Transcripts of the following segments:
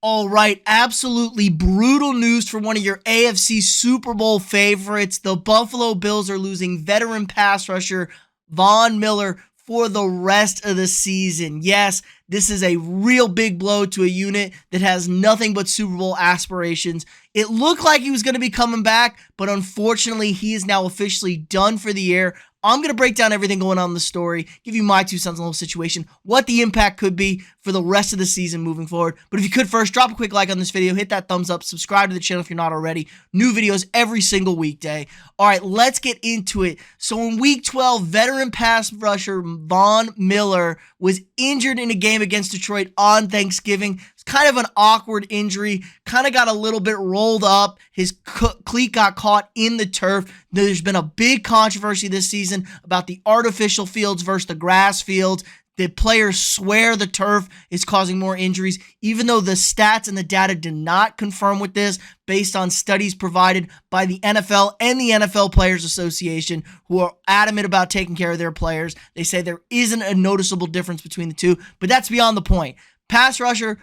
All right, absolutely brutal news for one of your AFC Super Bowl favorites. The Buffalo Bills are losing veteran pass rusher Von Miller for the rest of the season. Yes, this is a real big blow to a unit that has nothing but Super Bowl aspirations. It looked like he was going to be coming back, but unfortunately, he is now officially done for the year. I'm going to break down everything going on in the story, give you my 2 cents on the whole situation, what the impact could be for the rest of the season moving forward. But if you could first, drop a quick like on this video, hit that thumbs up, subscribe to the channel if you're not already. New videos every single weekday. All right, let's get into it. So in Week 12, veteran pass rusher Von Miller was injured in a game against Detroit on Thanksgiving. It's kind of an awkward injury, kind of got a little bit rolled up. His cleat got caught in the turf. There's been a big controversy this season about the artificial fields versus the grass fields. The players swear the turf is causing more injuries, even though the stats and the data did not confirm with this based on studies provided by the NFL and the NFL Players Association, who are adamant about taking care of their players. They say there isn't a noticeable difference between the two, but that's beyond the point. Pass rusher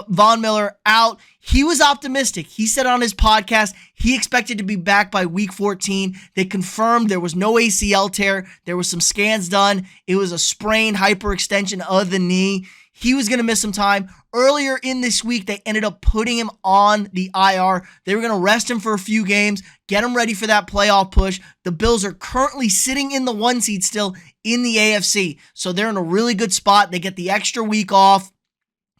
Von Miller out. He was optimistic. He said on his podcast he expected to be back by week 14. They confirmed there was no ACL tear. There was some scans done. It was a sprained hyperextension of the knee. He was going to miss some time. Earlier in this week, they ended up putting him on the IR. They were going to rest him for a few games, get him ready for that playoff push. The Bills are currently sitting in the 1 seed still in the AFC. So they're in a really good spot. They get the extra week off.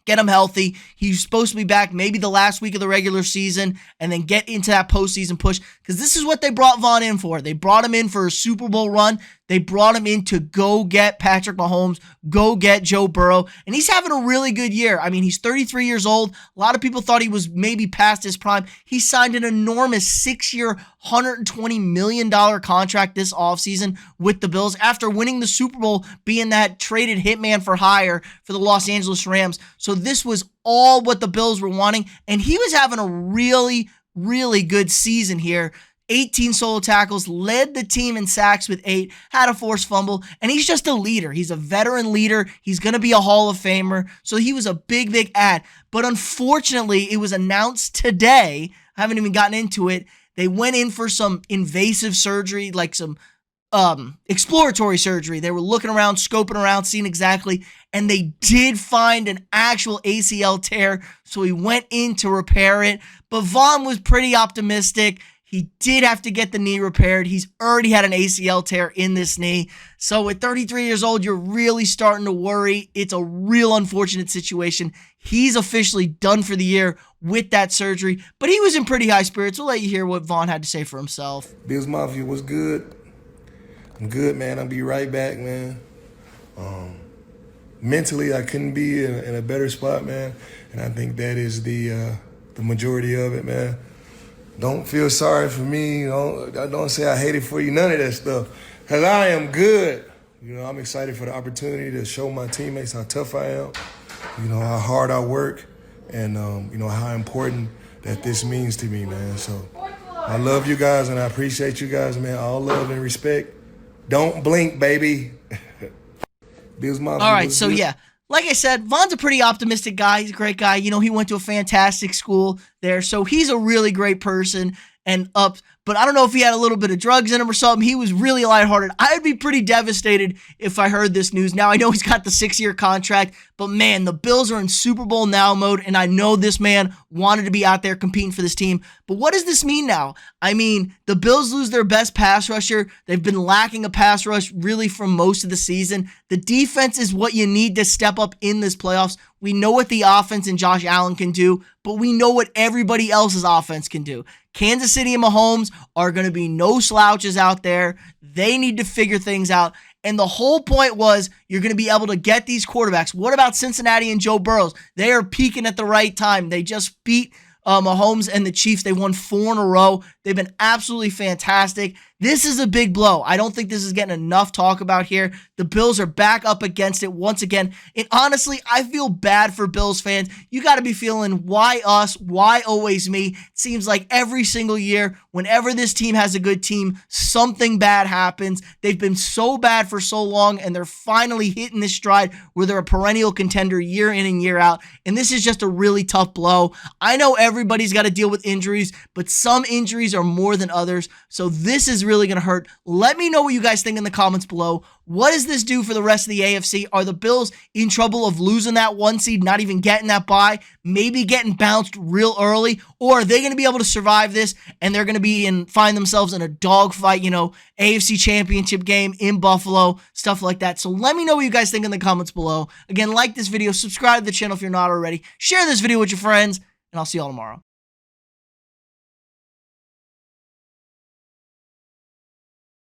Get him healthy. He's supposed to be back maybe the last week of the regular season and then get into that postseason push, because this is what they brought Von in for. They brought him in for a Super Bowl run. They brought him in to go get Patrick Mahomes, go get Joe Burrow, and he's having a really good year. I mean, he's 33 years old. A lot of people thought he was maybe past his prime. He signed an enormous 6-year, $120 million contract this offseason with the Bills after winning the Super Bowl, being that traded hitman for hire for the Los Angeles Rams. So this was all what the Bills were wanting, and he was having a really, really good season here. 18 solo tackles, led the team in sacks with 8, had a forced fumble, and he's just a leader. He's a veteran leader. He's going to be a Hall of Famer, so he was a big, big add. But unfortunately, it was announced today, I haven't even gotten into it, they went in for some invasive surgery, like some exploratory surgery. They were looking around, scoping around, seeing exactly, and they did find an actual ACL tear, so he went in to repair it. But Von was pretty optimistic. He did have to get the knee repaired. He's already had an ACL tear in this knee. So at 33 years old, you're really starting to worry. It's a real unfortunate situation. He's officially done for the year with that surgery, but he was in pretty high spirits. We'll let you hear what Von had to say for himself. Bills Mafia, what's good? I'm good, man. I'll be right back, man. Mentally, I couldn't be in a better spot, man. And I think that is the majority of it, man. Don't feel sorry for me. Don't say I hate it for you. None of that stuff. Because I am good. I'm excited for the opportunity to show my teammates how tough I am, how hard I work, and, how important that this means to me, man. So I love you guys, and I appreciate you guys, man. All love and respect. Don't blink, baby. Bills Mafia. All right, so yeah. Like I said, Von's a pretty optimistic guy. He's a great guy. He went to a fantastic school there, so he's a really great person and up. But I don't know if he had a little bit of drugs in him or something. He was really lighthearted. I'd be pretty devastated if I heard this news. Now, I know he's got the 6-year contract, but man, the Bills are in Super Bowl now mode, and I know this man wanted to be out there competing for this team. But what does this mean now? I mean, the Bills lose their best pass rusher. They've been lacking a pass rush really for most of the season. The defense is what you need to step up in this playoffs. We know what the offense and Josh Allen can do, but we know what everybody else's offense can do. Kansas City and Mahomes are going to be no slouches out there. They need to figure things out. And the whole point was you're going to be able to get these quarterbacks. What about Cincinnati and Joe Burrow? They are peaking at the right time. They just beat Mahomes and the Chiefs. They won 4 in a row. They've been absolutely fantastic. This is a big blow. I don't think this is getting enough talk about here. The Bills are back up against it once again. And honestly, I feel bad for Bills fans. You got to be feeling, why us? Why always me? It seems like every single year, whenever this team has a good team, something bad happens. They've been so bad for so long, and they're finally hitting this stride where they're a perennial contender year in and year out. And this is just a really tough blow. I know everybody's got to deal with injuries, but some injuries are more than others. So this is really going to hurt. Let me know what you guys think in the comments below. What does this do for the rest of the AFC? Are the Bills in trouble of losing that 1 seed, not even getting that bye, maybe getting bounced real early? Or are they going to be able to survive this and they're going to find themselves in a dogfight, AFC championship game in Buffalo, stuff like that. So let me know what you guys think in the comments below. Again, like this video, subscribe to the channel if you're not already, share this video with your friends, and I'll see you all tomorrow.